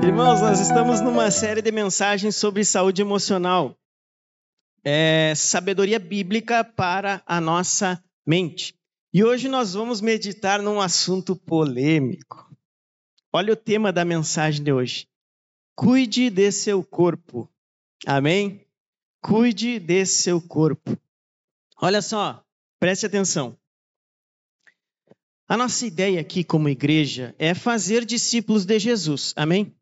Irmãos, nós estamos numa série de mensagens sobre saúde emocional. Sabedoria bíblica para a nossa mente. E hoje nós vamos meditar num assunto polêmico. Olha o tema da mensagem de hoje. Cuide de seu corpo. Amém? Cuide de seu corpo. Olha só, preste atenção. A nossa ideia aqui como igreja é fazer discípulos de Jesus. Amém?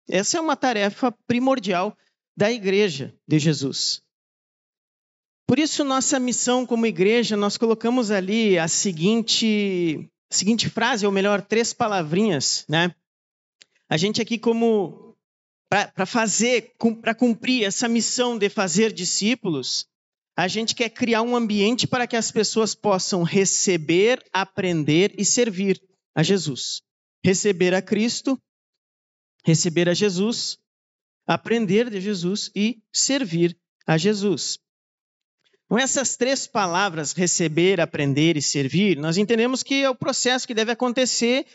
Essa é uma tarefa primordial da igreja de Jesus. Por isso, nossa missão como igreja, nós colocamos ali a seguinte frase, ou melhor, 3 palavrinhas, né? A gente aqui para cumprir essa missão de fazer discípulos, a gente quer criar um ambiente para que as pessoas possam receber, aprender e servir a Jesus. Receber a Cristo, receber a Jesus, aprender de Jesus e servir a Jesus. Com essas 3 palavras, receber, aprender e servir, nós entendemos que é o processo que deve acontecer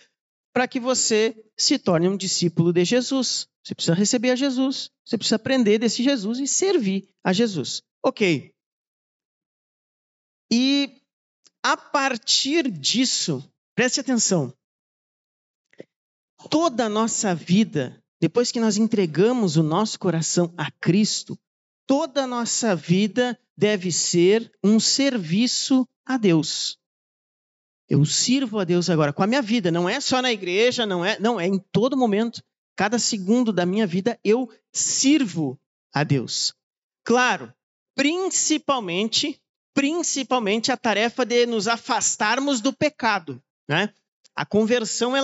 para que você se torne um discípulo de Jesus. Você precisa receber a Jesus, você precisa aprender desse Jesus e servir a Jesus. Ok. E a partir disso, preste atenção, toda a nossa vida, depois que nós entregamos o nosso coração a Cristo, toda a nossa vida deve ser um serviço a Deus. Eu sirvo a Deus agora com a minha vida, não é só na igreja, não é em todo momento. Cada segundo da minha vida eu sirvo a Deus. Claro, principalmente a tarefa de nos afastarmos do pecado, né? A conversão,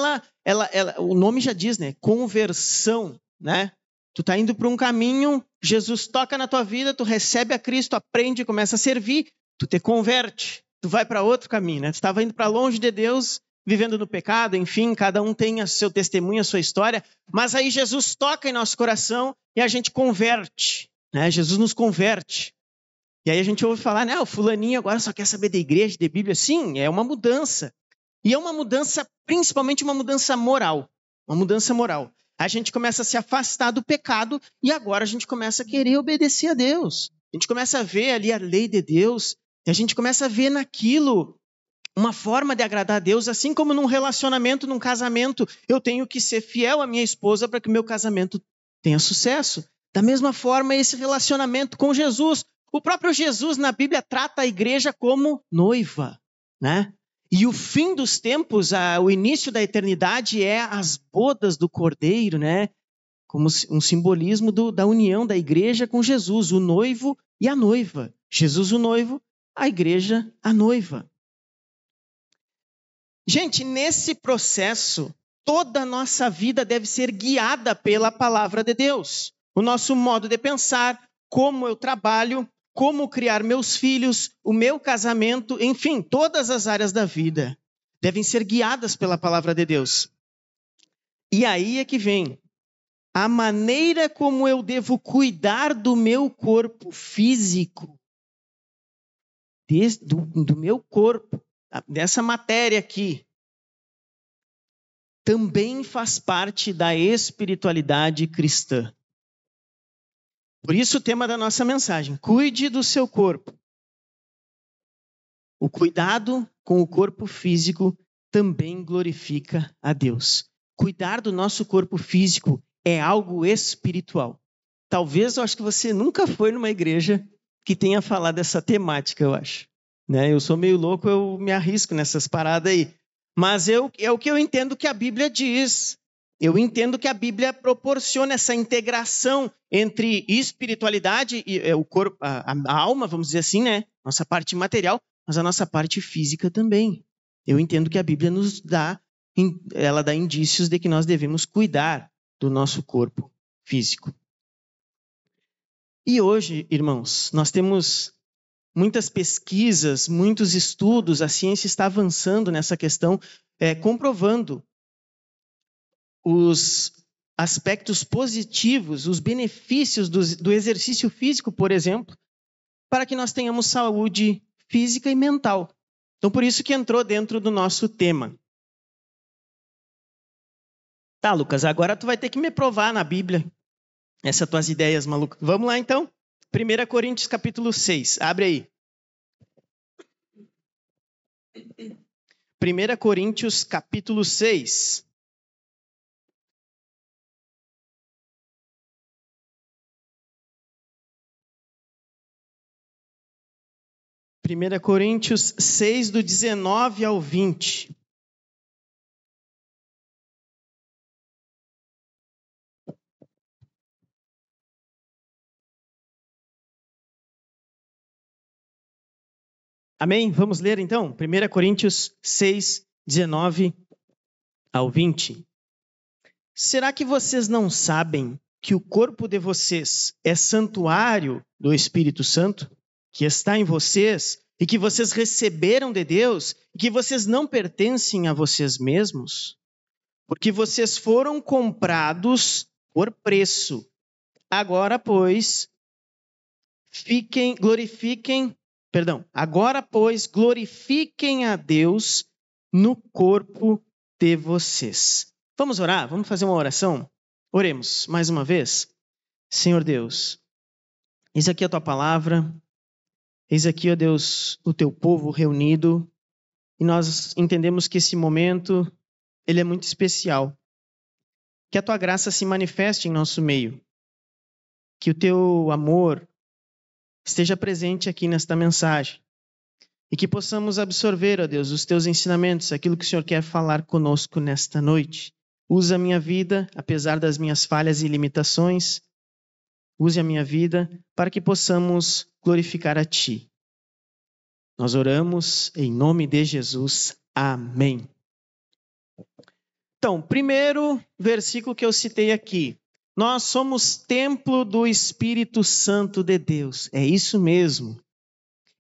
o nome já diz, né? Conversão, né? Tu tá indo para um caminho, Jesus toca na tua vida, tu recebe a Cristo, aprende, começa a servir, tu te converte, tu vai para outro caminho, né? Tu estava indo para longe de Deus, vivendo no pecado, enfim, cada um tem o seu testemunho, a sua história, mas aí Jesus toca em nosso coração e a gente converte, né? Jesus nos converte. E aí a gente ouve falar, né? O fulaninho agora só quer saber da igreja, de Bíblia. Sim, é uma mudança. E é uma mudança, principalmente uma mudança moral. Uma mudança moral. A gente começa a se afastar do pecado e agora a gente começa a querer obedecer a Deus. A gente começa a ver ali a lei de Deus e a gente começa a ver naquilo uma forma de agradar a Deus, assim como num relacionamento, num casamento, eu tenho que ser fiel à minha esposa para que o meu casamento tenha sucesso. Da mesma forma, esse relacionamento com Jesus. O próprio Jesus na Bíblia trata a igreja como noiva, né? E o fim dos tempos, o início da eternidade é as bodas do Cordeiro, né? Como um simbolismo da união da igreja com Jesus, o noivo e a noiva. Jesus o noivo, a igreja a noiva. Gente, nesse processo, toda a nossa vida deve ser guiada pela palavra de Deus. O nosso modo de pensar, como eu trabalho, como criar meus filhos, o meu casamento, enfim, todas as áreas da vida devem ser guiadas pela palavra de Deus. E aí é que vem a maneira como eu devo cuidar do meu corpo físico, do meu corpo, dessa matéria aqui, também faz parte da espiritualidade cristã. Por isso o tema da nossa mensagem, cuide do seu corpo. O cuidado com o corpo físico também glorifica a Deus. Cuidar do nosso corpo físico é algo espiritual. Talvez eu acho que você nunca foi numa igreja que tenha falado dessa temática, eu acho. Né? Eu sou meio louco, eu me arrisco nessas paradas aí. Mas é o que eu entendo que a Bíblia diz. Eu entendo que a Bíblia proporciona essa integração entre espiritualidade e o corpo, a alma, vamos dizer assim, né? Nossa parte material, mas a nossa parte física também. Eu entendo que a Bíblia ela dá indícios de que nós devemos cuidar do nosso corpo físico. E hoje, irmãos, nós temos muitas pesquisas, muitos estudos, a ciência está avançando nessa questão, comprovando os aspectos positivos, os benefícios do exercício físico, por exemplo, para que nós tenhamos saúde física e mental. Então, por isso que entrou dentro do nosso tema. Tá, Lucas, agora tu vai ter que me provar na Bíblia essas tuas ideias malucas. Vamos lá, então? 1 Coríntios, capítulo 6. Abre aí. 1 Coríntios, capítulo 6. Primeira Coríntios 6, do 19 ao 20. Amém? Vamos ler então? 1 Coríntios 6, 19 ao 20. Será que vocês não sabem que o corpo de vocês é santuário do Espírito Santo, que está em vocês, e que vocês receberam de Deus, e que vocês não pertencem a vocês mesmos? Porque vocês foram comprados por preço. Agora, pois, glorifiquem a Deus no corpo de vocês. Vamos orar? Vamos fazer uma oração? Oremos mais uma vez. Senhor Deus, eis aqui a tua palavra, eis aqui, ó Deus, o teu povo reunido, e nós entendemos que esse momento, ele é muito especial. Que a tua graça se manifeste em nosso meio, que o teu amor esteja presente aqui nesta mensagem, e que possamos absorver, ó Deus, os teus ensinamentos, aquilo que o Senhor quer falar conosco nesta noite. Usa a minha vida, apesar das minhas falhas e limitações. Use a minha vida para que possamos glorificar a Ti. Nós oramos em nome de Jesus. Amém. Então, primeiro versículo que eu citei aqui. Nós somos templo do Espírito Santo de Deus. É isso mesmo.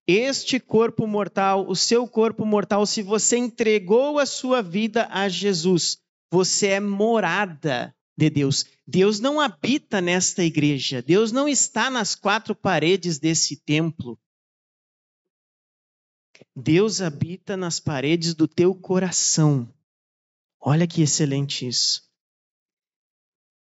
Este corpo mortal, o seu corpo mortal, se você entregou a sua vida a Jesus, você é morada de Deus. Deus não habita nesta igreja. Deus não está nas quatro paredes desse templo. Deus habita nas paredes do teu coração. Olha que excelente isso.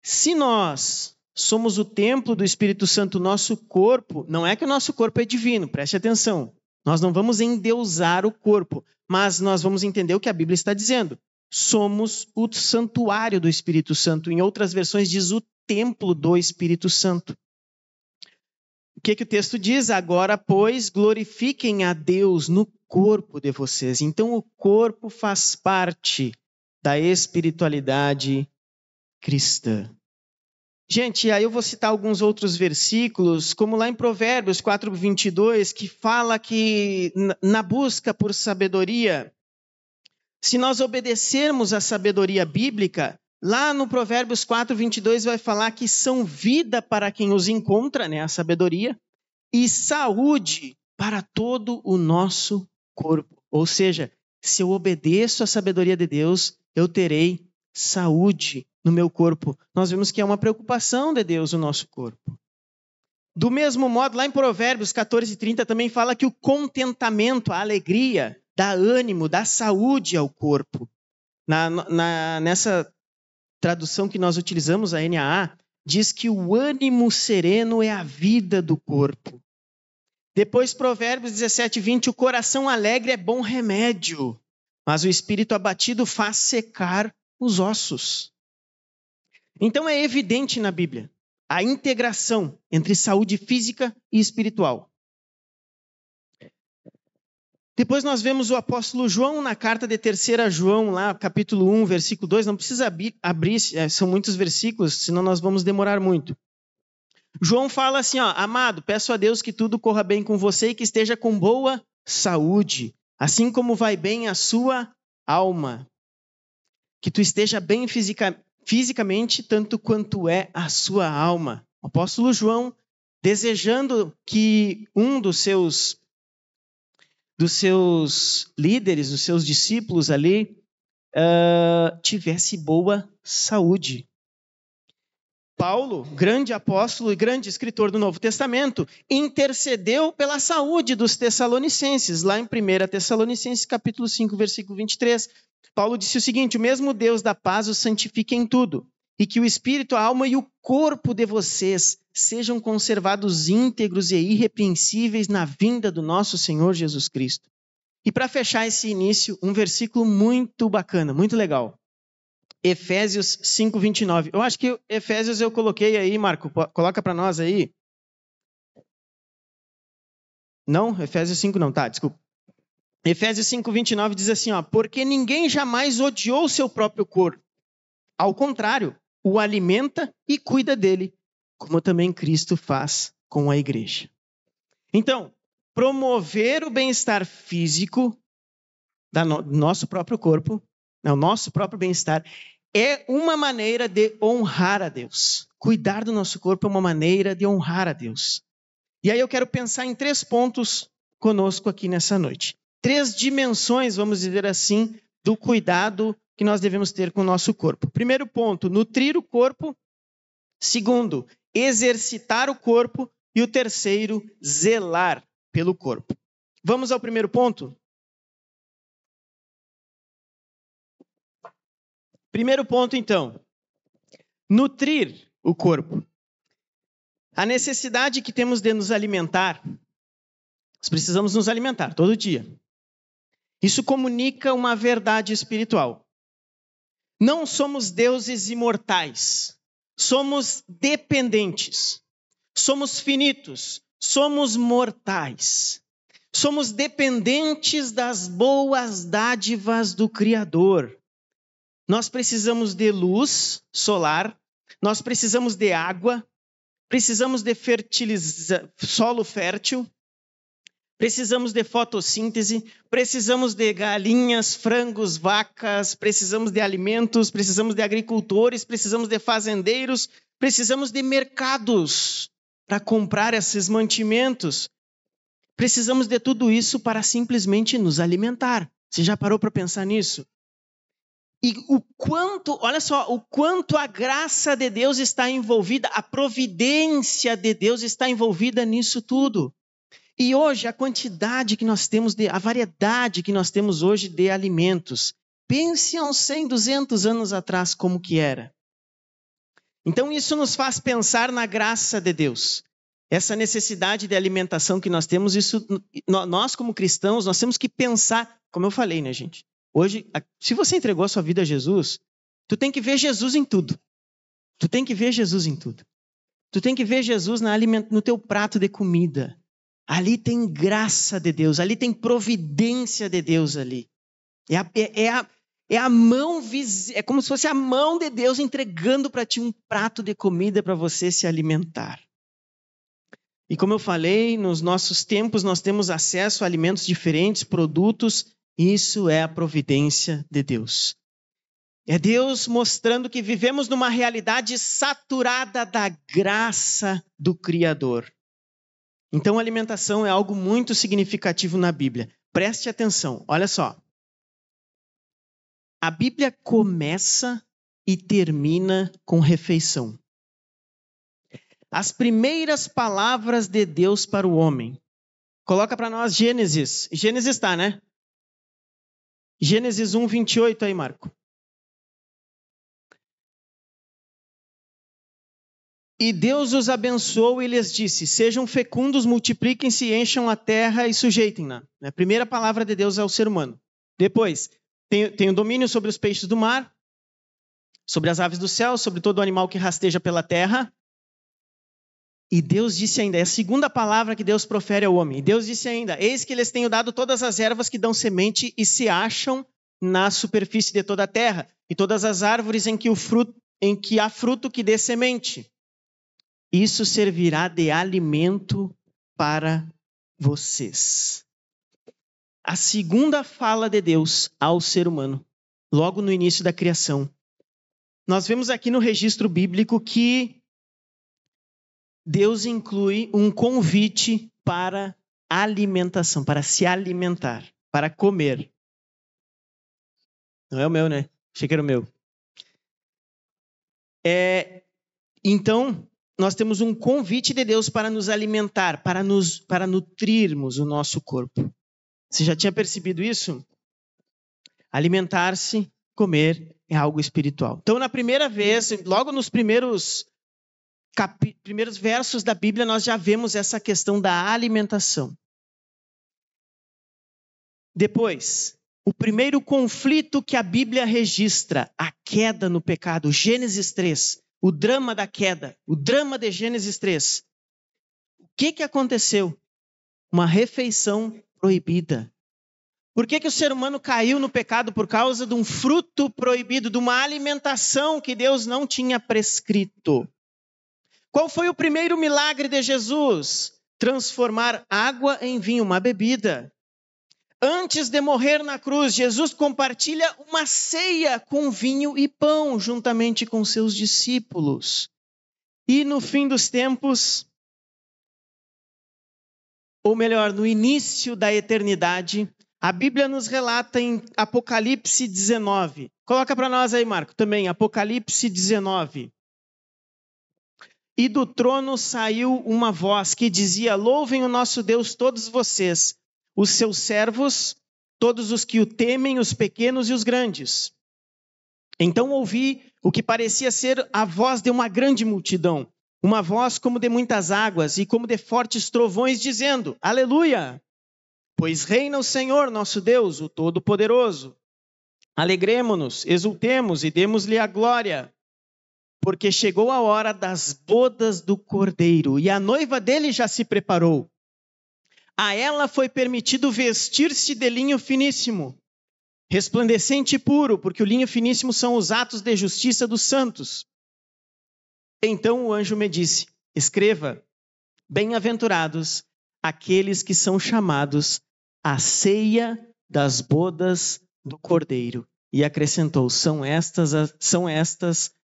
Se nós somos o templo do Espírito Santo, nosso corpo, não é que o nosso corpo é divino, preste atenção. Nós não vamos endeusar o corpo, mas nós vamos entender o que a Bíblia está dizendo. Somos o santuário do Espírito Santo. Em outras versões diz o templo do Espírito Santo. O que o texto diz? Agora, pois, glorifiquem a Deus no corpo de vocês. Então, o corpo faz parte da espiritualidade cristã. Gente, aí eu vou citar alguns outros versículos, como lá em Provérbios 4:22, que fala que na busca por sabedoria, se nós obedecermos à sabedoria bíblica, lá no Provérbios 4:22 vai falar que são vida para quem os encontra, né, a sabedoria, e saúde para todo o nosso corpo. Ou seja, se eu obedeço à sabedoria de Deus, eu terei saúde no meu corpo. Nós vemos que é uma preocupação de Deus o nosso corpo. Do mesmo modo, lá em Provérbios 14:30 também fala que o contentamento, a alegria, dá ânimo, dá saúde ao corpo. Nessa tradução que nós utilizamos, a NAA, diz que o ânimo sereno é a vida do corpo. Depois, Provérbios 17:20, o coração alegre é bom remédio, mas o espírito abatido faz secar os ossos. Então é evidente na Bíblia a integração entre saúde física e espiritual. Depois nós vemos o apóstolo João na carta de 3 João, lá, capítulo 1, versículo 2. Não precisa abrir, são muitos versículos, senão nós vamos demorar muito. João fala assim, ó, amado, peço a Deus que tudo corra bem com você e que esteja com boa saúde, assim como vai bem a sua alma. Que tu esteja bem fisicamente, tanto quanto é a sua alma. O apóstolo João, desejando que um dos seus líderes, dos seus discípulos ali, tivesse boa saúde. Paulo, grande apóstolo e grande escritor do Novo Testamento, intercedeu pela saúde dos tessalonicenses, lá em 1 Tessalonicenses capítulo 5, versículo 23. Paulo disse o seguinte: o mesmo Deus da paz os santifique em tudo, e que o espírito, a alma e o corpo de vocês sejam conservados íntegros e irrepreensíveis na vinda do nosso Senhor Jesus Cristo. E para fechar esse início, um versículo muito bacana, muito legal. Efésios 5, 29. Eu acho que Efésios eu coloquei aí, Marco. Coloca para nós aí. Não? Efésios 5 não, tá, desculpa. Efésios 5, 29 diz assim, ó, porque ninguém jamais odiou seu próprio corpo. Ao contrário, o alimenta e cuida dele, como também Cristo faz com a igreja. Então, promover o bem-estar físico do nosso próprio corpo, o nosso próprio bem-estar, é uma maneira de honrar a Deus. Cuidar do nosso corpo é uma maneira de honrar a Deus. E aí eu quero pensar em 3 pontos conosco aqui nessa noite. 3 dimensões, vamos dizer assim, do cuidado que nós devemos ter com o nosso corpo. Primeiro ponto, nutrir o corpo. Segundo, exercitar o corpo. E o terceiro, zelar pelo corpo. Vamos ao primeiro ponto? Primeiro ponto, então, nutrir o corpo. A necessidade que temos de nos alimentar, nós precisamos nos alimentar todo dia. Isso comunica uma verdade espiritual. Não somos deuses imortais, somos dependentes, somos finitos, somos mortais. Somos dependentes das boas dádivas do Criador. Nós precisamos de luz solar, nós precisamos de água, precisamos de solo fértil, precisamos de fotossíntese, precisamos de galinhas, frangos, vacas, precisamos de alimentos, precisamos de agricultores, precisamos de fazendeiros, precisamos de mercados para comprar esses mantimentos. Precisamos de tudo isso para simplesmente nos alimentar. Você já parou para pensar nisso? E olha só, o quanto a graça de Deus está envolvida, a providência de Deus está envolvida nisso tudo. E hoje a quantidade que nós temos, a variedade que nós temos hoje de alimentos. Pense há uns 100, 200 anos atrás como que era. Então isso nos faz pensar na graça de Deus. Essa necessidade de alimentação que nós temos, isso, nós como cristãos, nós temos que pensar, como eu falei, né, gente? Hoje, se você entregou a sua vida a Jesus, tu tem que ver Jesus em tudo. Tu tem que ver Jesus em tudo. Tu tem que ver Jesus no teu prato de comida. Ali tem graça de Deus, ali tem providência de Deus ali. É a mão visível, é como se fosse a mão de Deus entregando para ti um prato de comida para você se alimentar. E como eu falei, nos nossos tempos nós temos acesso a alimentos diferentes, produtos. Isso é a providência de Deus. É Deus mostrando que vivemos numa realidade saturada da graça do Criador. Então a alimentação é algo muito significativo na Bíblia. Preste atenção, olha só. A Bíblia começa e termina com refeição. As primeiras palavras de Deus para o homem. Coloca para nós Gênesis. Gênesis está, né? Gênesis 1, 28 aí, Marco. E Deus os abençoou e lhes disse, sejam fecundos, multipliquem-se, encham a terra e sujeitem-na. A primeira palavra de Deus ao ser humano. Depois, tem o domínio sobre os peixes do mar, sobre as aves do céu, sobre todo animal que rasteja pela terra. E Deus disse ainda, é a segunda palavra que Deus profere ao homem. E Deus disse ainda, eis que lhes tenho dado todas as ervas que dão semente e se acham na superfície de toda a terra, e todas as árvores em que há fruto que dê semente. Isso servirá de alimento para vocês. A segunda fala de Deus ao ser humano, logo no início da criação. Nós vemos aqui no registro bíblico que Deus inclui um convite para alimentação, para se alimentar, para comer. Não é o meu, né? Achei que era o meu. Então, nós temos um convite de Deus para nos alimentar, para nutrirmos o nosso corpo. Você já tinha percebido isso? Alimentar-se, comer, é algo espiritual. Então, na primeira vez, logo nos primeiros versos da Bíblia, nós já vemos essa questão da alimentação. Depois, o primeiro conflito que a Bíblia registra, a queda no pecado, Gênesis 3, o drama da queda, o drama de Gênesis 3. O que aconteceu? Uma refeição proibida. Por que o ser humano caiu no pecado? Por causa de um fruto proibido, de uma alimentação que Deus não tinha prescrito. Qual foi o primeiro milagre de Jesus? Transformar água em vinho, uma bebida. Antes de morrer na cruz, Jesus compartilha uma ceia com vinho e pão, juntamente com seus discípulos. E no fim dos tempos, ou melhor, no início da eternidade, a Bíblia nos relata em Apocalipse 19. Coloca para nós aí, Marco, também, Apocalipse 19. E do trono saiu uma voz que dizia: louvem o nosso Deus todos vocês, os seus servos, todos os que o temem, os pequenos e os grandes. Então ouvi o que parecia ser a voz de uma grande multidão, uma voz como de muitas águas e como de fortes trovões, dizendo: aleluia! Pois reina o Senhor nosso Deus, o Todo-Poderoso. Alegremo-nos, exultemos e demos-lhe a glória, porque chegou a hora das bodas do Cordeiro, e a noiva dele já se preparou. A ela foi permitido vestir-se de linho finíssimo, resplandecente e puro, porque o linho finíssimo são os atos de justiça dos santos. Então o anjo me disse: escreva, bem-aventurados aqueles que são chamados à ceia das bodas do Cordeiro. E acrescentou: são estas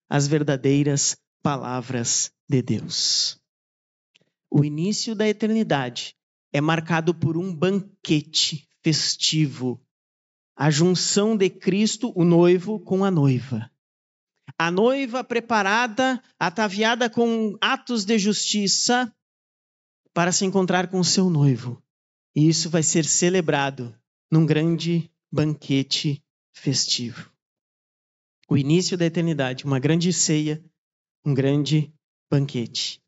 as verdadeiras palavras de Deus. O início da eternidade é marcado por um banquete festivo. A junção de Cristo, o noivo, com a noiva. A noiva preparada, ataviada com atos de justiça para se encontrar com o seu noivo. E isso vai ser celebrado num grande banquete festivo. O início da eternidade, uma grande ceia, um grande banquete.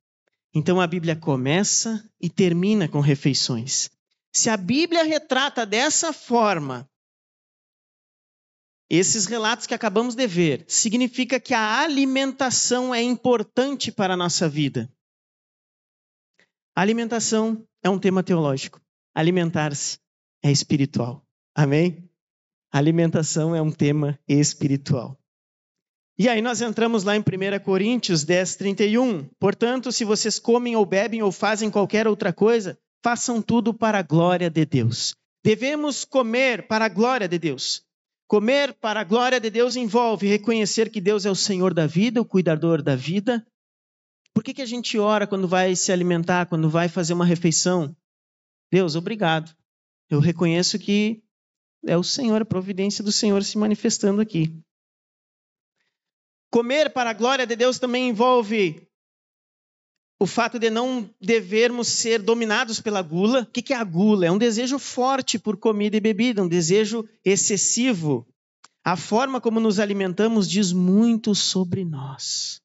Então a Bíblia começa e termina com refeições. Se a Bíblia retrata dessa forma esses relatos que acabamos de ver, significa que a alimentação é importante para a nossa vida. A alimentação é um tema teológico. Alimentar-se é espiritual. Amém? A alimentação é um tema espiritual. E aí nós entramos lá em 1 Coríntios 10:31. Portanto, se vocês comem ou bebem ou fazem qualquer outra coisa, façam tudo para a glória de Deus. Devemos comer para a glória de Deus. Comer para a glória de Deus envolve reconhecer que Deus é o Senhor da vida, o cuidador da vida. Por que a gente ora quando vai se alimentar, quando vai fazer uma refeição? Deus, obrigado. Eu reconheço que é o Senhor, a providência do Senhor se manifestando aqui. Comer para a glória de Deus também envolve o fato de não devermos ser dominados pela gula. O que é a gula? É um desejo forte por comida e bebida, um desejo excessivo. A forma como nos alimentamos diz muito sobre nós.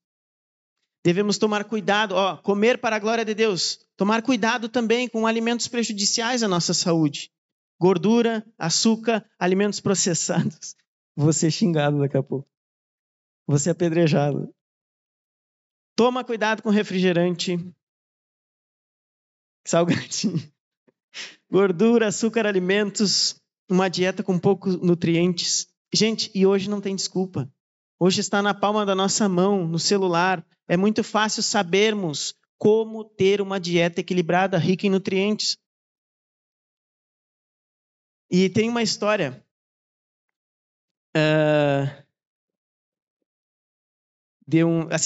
Devemos tomar cuidado, comer para a glória de Deus. Tomar cuidado também com alimentos prejudiciais à nossa saúde. Gordura, açúcar, alimentos processados. Vou ser xingado daqui a pouco. Vou ser apedrejado. Toma cuidado com refrigerante, salgadinho, gordura, açúcar, alimentos, uma dieta com poucos nutrientes. Gente, e hoje não tem desculpa. Hoje está na palma da nossa mão, no celular. É muito fácil sabermos como ter uma dieta equilibrada, rica em nutrientes. E tem uma história.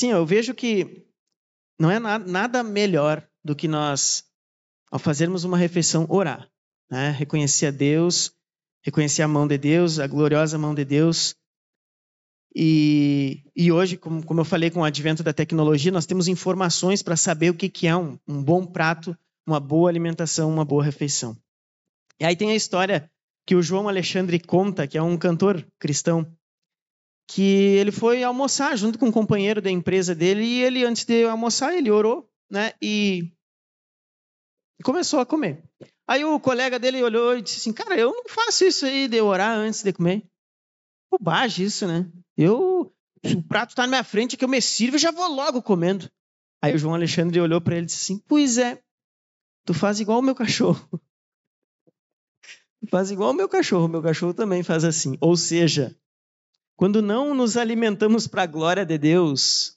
Eu vejo que não é nada melhor do que nós, ao fazermos uma refeição, orar. Né? Reconhecer a Deus, reconhecer a mão de Deus, a gloriosa mão de Deus. E hoje, como eu falei, com o advento da tecnologia, nós temos informações para saber o que é um bom prato, uma boa alimentação, uma boa refeição. E aí tem a história que o João Alexandre conta, que é um cantor cristão, que ele foi almoçar junto com um companheiro da empresa dele, e ele, antes de almoçar, ele orou, né, e começou a comer. Aí o colega dele olhou e disse assim, cara, eu não faço isso aí de orar antes de comer. Bobagem isso, né? Se o prato está na minha frente, que eu me sirvo, eu já vou logo comendo. Aí o João Alexandre olhou para ele e disse assim, pois é, tu faz igual o meu cachorro. Tu faz igual o meu cachorro também faz assim. Ou seja, quando não nos alimentamos para a glória de Deus,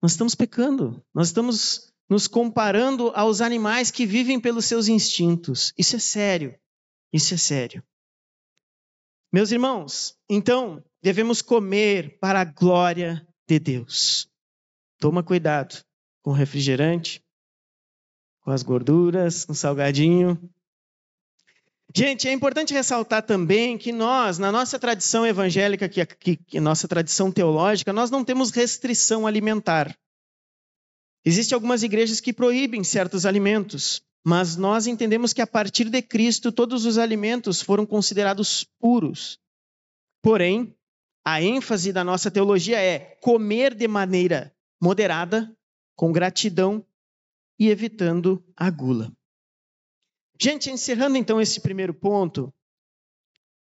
nós estamos pecando. Nós estamos nos comparando aos animais que vivem pelos seus instintos. Isso é sério. Isso é sério. Meus irmãos, então, devemos comer para a glória de Deus. Toma cuidado com o refrigerante, com as gorduras, com o salgadinho. Gente, é importante ressaltar também que nós, na nossa tradição evangélica, que nossa tradição teológica, nós não temos restrição alimentar. Existem algumas igrejas que proíbem certos alimentos, mas nós entendemos que a partir de Cristo todos os alimentos foram considerados puros. Porém, a ênfase da nossa teologia é comer de maneira moderada, com gratidão e evitando a gula. Gente, encerrando então esse primeiro ponto,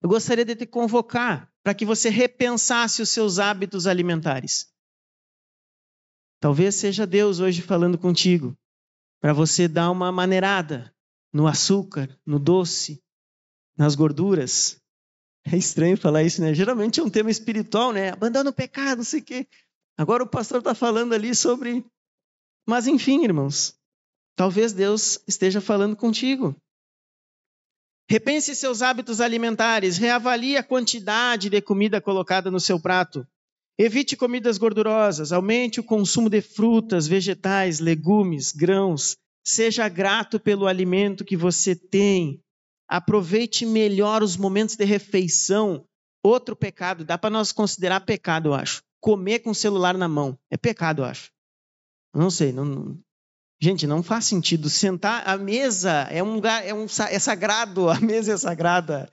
eu gostaria de te convocar para que você repensasse os seus hábitos alimentares. Talvez seja Deus hoje falando contigo, para você dar uma maneirada no açúcar, no doce, nas gorduras. É estranho falar isso, né? Geralmente é um tema espiritual, né? Abandona o pecado, não sei o quê. Agora o pastor está falando ali sobre... Mas enfim, irmãos, talvez Deus esteja falando contigo. Repense seus hábitos alimentares, reavalie a quantidade de comida colocada no seu prato. Evite comidas gordurosas, aumente o consumo de frutas, vegetais, legumes, grãos. Seja grato pelo alimento que você tem. Aproveite melhor os momentos de refeição. Outro pecado, dá para nós considerar pecado, eu acho. Comer com o celular na mão. É pecado, eu acho. Não sei, gente, não faz sentido. Sentar à mesa é um lugar, é sagrado, a mesa é sagrada.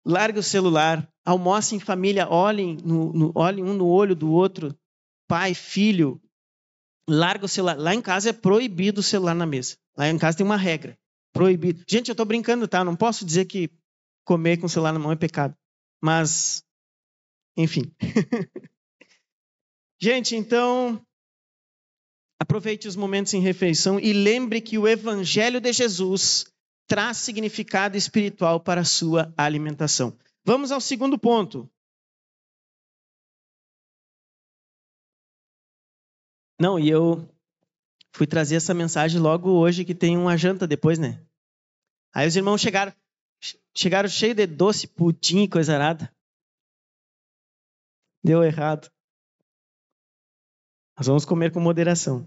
Largue o celular, almoce em família, olhem um no olho do outro, pai, filho. Larga o celular. Lá em casa é proibido o celular na mesa. Lá em casa tem uma regra. Proibido. Gente, eu estou brincando, tá? Não posso dizer que comer com o celular na mão é pecado. Mas, enfim. Gente, então, aproveite os momentos em refeição e lembre que o Evangelho de Jesus traz significado espiritual para a sua alimentação. Vamos ao segundo ponto. Não, e eu fui trazer essa mensagem logo hoje que tem uma janta depois, né? Aí os irmãos chegaram cheios de doce, pudim e coisa arada. Deu errado. Nós vamos comer com moderação.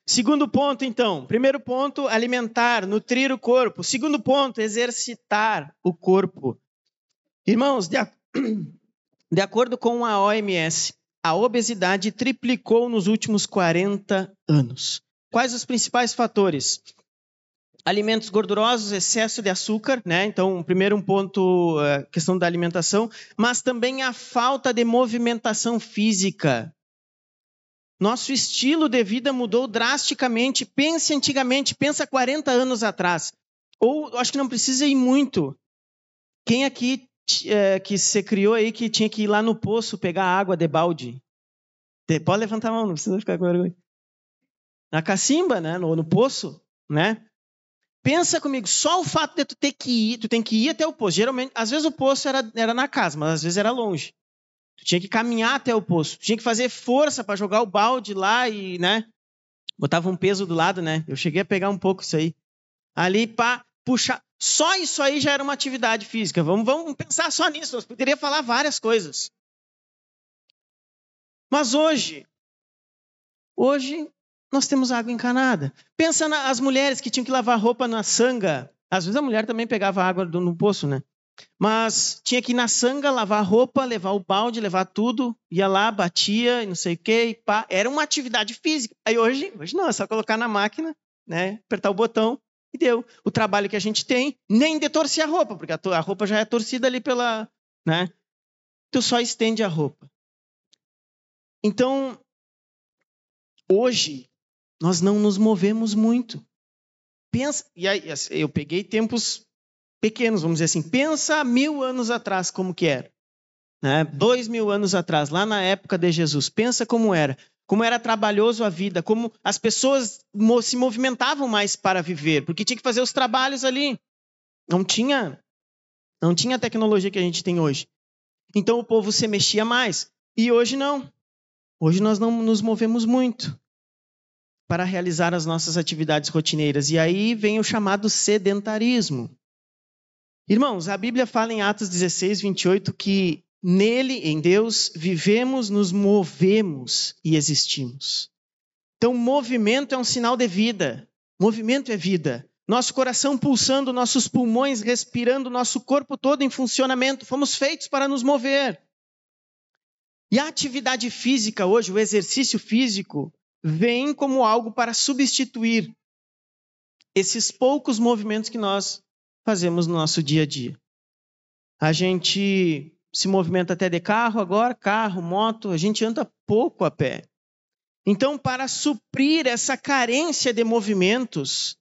Segundo ponto, então. Primeiro ponto, alimentar, nutrir o corpo. Segundo ponto, exercitar o corpo. Irmãos, de acordo com a OMS, a obesidade triplicou nos últimos 40 anos. Quais os principais fatores? Alimentos gordurosos, excesso de açúcar, né? Então, primeiro um ponto, questão da alimentação, mas também a falta de movimentação física. Nosso estilo de vida mudou drasticamente. Pense antigamente, pensa 40 anos atrás. Ou, acho que não precisa ir muito. Quem aqui que se criou aí que tinha que ir lá no poço pegar água de balde? Pode levantar a mão, não precisa ficar com vergonha. Na cacimba, né? No poço, né? Pensa comigo, só o fato de tu ter que ir, tu tem que ir até o poço. Geralmente, às vezes o poço era na casa, mas às vezes era longe. Tu tinha que caminhar até o poço. Tu tinha que fazer força para jogar o balde lá e, né? Botava um peso do lado, né? Eu cheguei a pegar um pouco isso aí. Ali para puxar. Só isso aí já era uma atividade física. Vamos pensar só nisso. Nós poderíamos falar várias coisas. Mas hoje nós temos água encanada. Pensa nas mulheres que tinham que lavar roupa na sanga. Às vezes a mulher também pegava água no poço, né? Mas tinha que ir na sanga, lavar a roupa, levar o balde, levar tudo. Ia lá, batia e não sei o quê. E pá. Era uma atividade física. Aí hoje não, é só colocar na máquina, né? Apertar o botão e deu. O trabalho que a gente tem, nem de torcer a roupa, porque a roupa já é torcida ali pela... né? Tu só estende a roupa. Então, hoje, nós não nos movemos muito. Pensa, e aí, eu peguei tempos pequenos, vamos dizer assim. Pensa 1000 anos atrás como que era. Né? 2000 anos atrás, lá na época de Jesus. Pensa como era trabalhoso a vida, como as pessoas se movimentavam mais para viver, porque tinha que fazer os trabalhos ali. Não tinha a tecnologia que a gente tem hoje. Então o povo se mexia mais. E hoje não. Hoje nós não nos movemos muito para realizar as nossas atividades rotineiras. E aí vem o chamado sedentarismo. Irmãos, a Bíblia fala em Atos 16, 28 que nele, em Deus, vivemos, nos movemos e existimos. Então, movimento é um sinal de vida. Movimento é vida. Nosso coração pulsando, nossos pulmões respirando, nosso corpo todo em funcionamento. Fomos feitos para nos mover. E a atividade física hoje, o exercício físico, vem como algo para substituir esses poucos movimentos que nós fazemos no nosso dia a dia. A gente se movimenta até de carro agora, carro, moto, a gente anda pouco a pé. Então, para suprir essa carência de movimentos,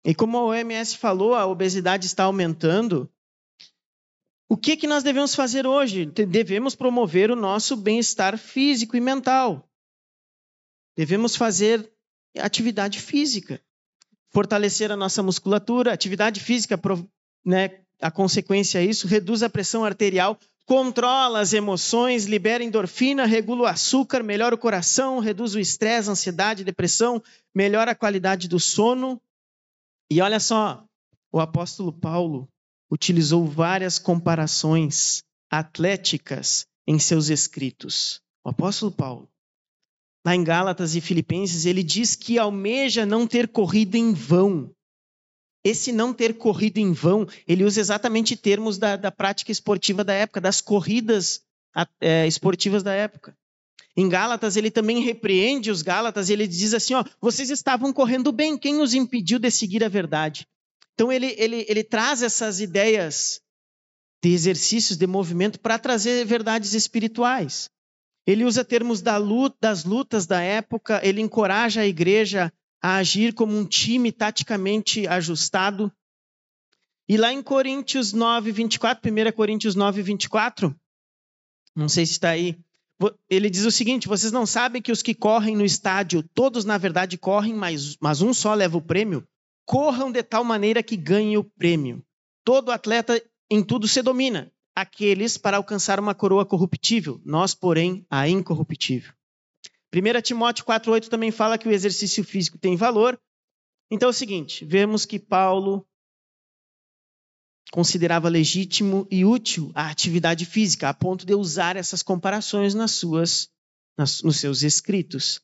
e como a OMS falou, a obesidade está aumentando, o que nós devemos fazer hoje? Devemos promover o nosso bem-estar físico e mental. Devemos fazer atividade física, fortalecer a nossa musculatura. Atividade física, né, a consequência é isso, reduz a pressão arterial, controla as emoções, libera endorfina, regula o açúcar, melhora o coração, reduz o estresse, ansiedade, depressão, melhora a qualidade do sono. E olha só, o apóstolo Paulo utilizou várias comparações atléticas em seus escritos. O apóstolo Paulo, lá em Gálatas e Filipenses, ele diz que almeja não ter corrido em vão. Esse não ter corrido em vão, ele usa exatamente termos da prática esportiva da época, das corridas esportivas da época. Em Gálatas, ele também repreende os Gálatas e ele diz assim, ó, vocês estavam correndo bem, quem os impediu de seguir a verdade? Então, ele traz essas ideias de exercícios, de movimento, para trazer verdades espirituais. Ele usa termos das lutas da época, ele encoraja a igreja a agir como um time taticamente ajustado. E lá em Coríntios 9, 24, 1 Coríntios 9, 24, não sei se está aí, ele diz o seguinte, vocês não sabem que os que correm no estádio, todos na verdade correm, mas um só leva o prêmio? Corram de tal maneira que ganhem o prêmio. Todo atleta em tudo se domina. Aqueles para alcançar uma coroa corruptível, nós, porém, a incorruptível. 1 Timóteo 4,8 também fala que o exercício físico tem valor. Então é o seguinte, vemos que Paulo considerava legítimo e útil a atividade física, a ponto de usar essas comparações nos seus escritos.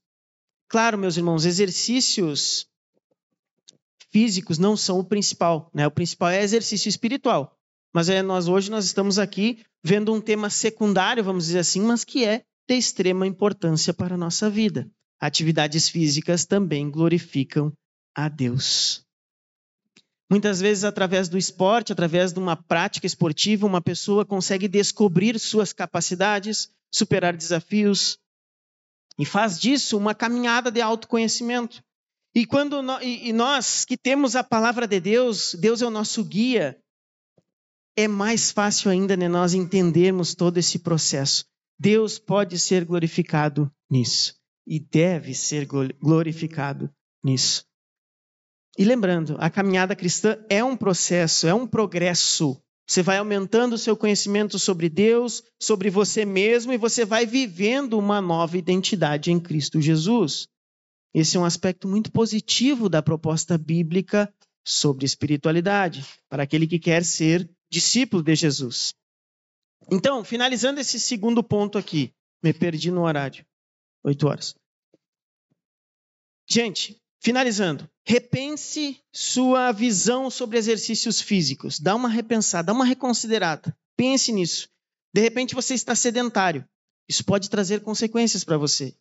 Claro, meus irmãos, exercícios físicos não são o principal, né? O principal é exercício espiritual. Mas hoje nós estamos aqui vendo um tema secundário, vamos dizer assim, mas que é de extrema importância para a nossa vida. Atividades físicas também glorificam a Deus. Muitas vezes, através do esporte, através de uma prática esportiva, uma pessoa consegue descobrir suas capacidades, superar desafios e faz disso uma caminhada de autoconhecimento. E nós que temos a palavra de Deus, Deus é o nosso guia, é mais fácil ainda, né, nós entendermos todo esse processo. Deus pode ser glorificado nisso e deve ser glorificado nisso. E lembrando, a caminhada cristã é um processo, é um progresso. Você vai aumentando o seu conhecimento sobre Deus, sobre você mesmo, e você vai vivendo uma nova identidade em Cristo Jesus. Esse é um aspecto muito positivo da proposta bíblica sobre espiritualidade, para aquele que quer ser discípulo de Jesus. Então, finalizando esse segundo ponto aqui, me perdi no horário, 8 horas. Gente, Finalizando, repense sua visão sobre exercícios físicos. Dá uma repensada, dá uma reconsiderada. Pense nisso. De repente você está sedentário. Isso pode trazer consequências para você.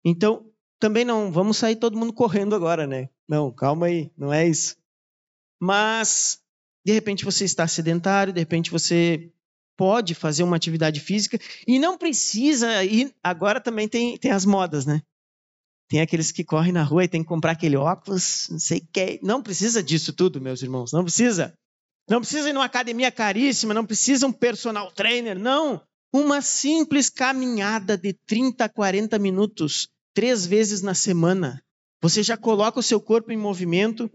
Então, também não vamos sair todo mundo correndo agora, né? Não, calma aí, não é isso. Mas, de repente você está sedentário, de repente você pode fazer uma atividade física e não precisa ir. Agora também tem as modas, né? Tem aqueles que correm na rua e tem que comprar aquele óculos, não sei o que. Não precisa disso tudo, meus irmãos, não precisa. Não precisa ir numa academia caríssima, não precisa um personal trainer, não. Uma simples caminhada de 30 a 40 minutos, 3 vezes na semana. Você já coloca o seu corpo em movimento,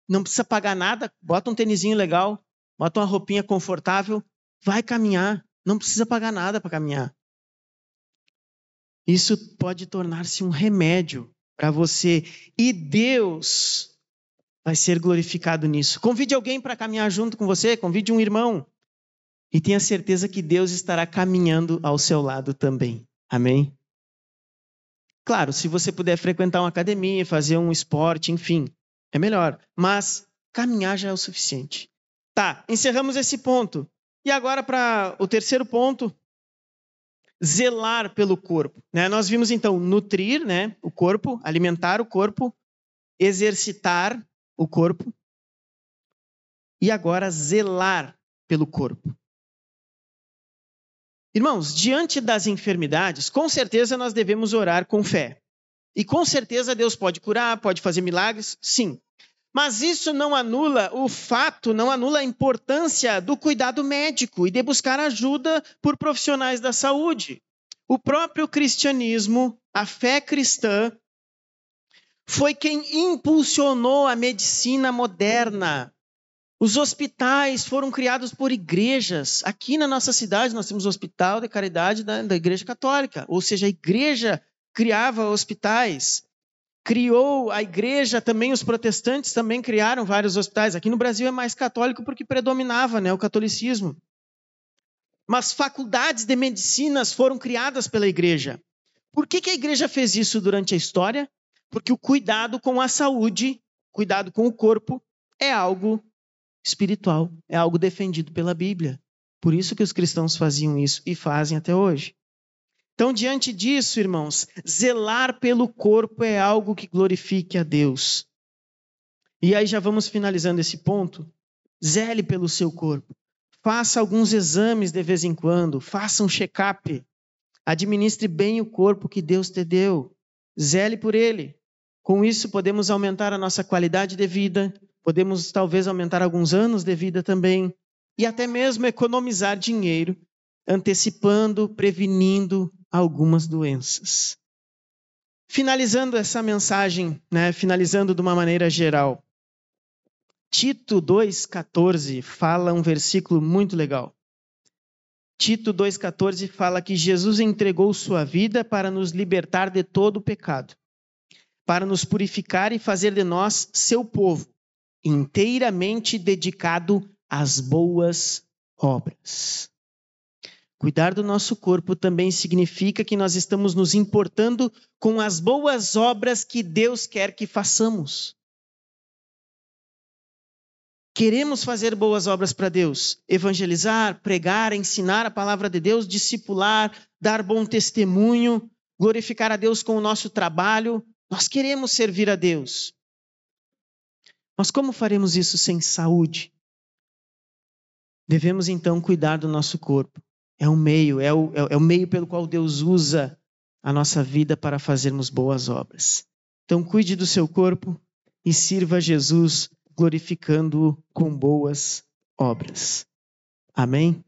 não precisa pagar nada, bota um tênisinho legal, bota uma roupinha confortável, vai caminhar, não precisa pagar nada para caminhar. Isso pode tornar-se um remédio para você e Deus vai ser glorificado nisso. Convide alguém para caminhar junto com você, convide um irmão e tenha certeza que Deus estará caminhando ao seu lado também. Amém? Claro, se você puder frequentar uma academia, fazer um esporte, enfim, é melhor. Mas caminhar já é o suficiente. Tá, encerramos esse ponto. E agora para o terceiro ponto, zelar pelo corpo. Nós vimos então nutrir, o corpo, alimentar o corpo, exercitar o corpo e agora zelar pelo corpo. Irmãos, diante das enfermidades, com certeza nós devemos orar com fé. E com certeza Deus pode curar, pode fazer milagres, sim. Mas isso não anula o fato, não anula a importância do cuidado médico e de buscar ajuda por profissionais da saúde. O próprio cristianismo, a fé cristã, foi quem impulsionou a medicina moderna. Os hospitais foram criados por igrejas. Aqui na nossa cidade nós temos o Hospital de Caridade da Igreja Católica. Ou seja, a igreja criava hospitais. Criou a igreja também, os protestantes também criaram vários hospitais. Aqui no Brasil é mais católico porque predominava o catolicismo. Mas faculdades de medicinas foram criadas pela igreja. Por que a igreja fez isso durante a história? Porque o cuidado com a saúde, cuidado com o corpo, é algo espiritual, é algo defendido pela Bíblia. Por isso que os cristãos faziam isso e fazem até hoje. Então, diante disso, irmãos, zelar pelo corpo é algo que glorifique a Deus. E aí já vamos finalizando esse ponto. Zele pelo seu corpo. Faça alguns exames de vez em quando. Faça um check-up. Administre bem o corpo que Deus te deu. Zele por ele. Com isso, podemos aumentar a nossa qualidade de vida. Podemos, talvez, aumentar alguns anos de vida também. E até mesmo economizar dinheiro, antecipando, prevenindo algumas doenças. Finalizando essa mensagem, finalizando de uma maneira geral, Tito 2,14 fala um versículo muito legal. Tito 2,14 fala que Jesus entregou sua vida para nos libertar de todo o pecado, para nos purificar e fazer de nós seu povo, inteiramente dedicado às boas obras. Cuidar do nosso corpo também significa que nós estamos nos importando com as boas obras que Deus quer que façamos. Queremos fazer boas obras para Deus, evangelizar, pregar, ensinar a palavra de Deus, discipular, dar bom testemunho, glorificar a Deus com o nosso trabalho. Nós queremos servir a Deus. Mas como faremos isso sem saúde? Devemos então cuidar do nosso corpo. É um meio, é o meio pelo qual Deus usa a nossa vida para fazermos boas obras. Então cuide do seu corpo e sirva a Jesus glorificando-o com boas obras. Amém?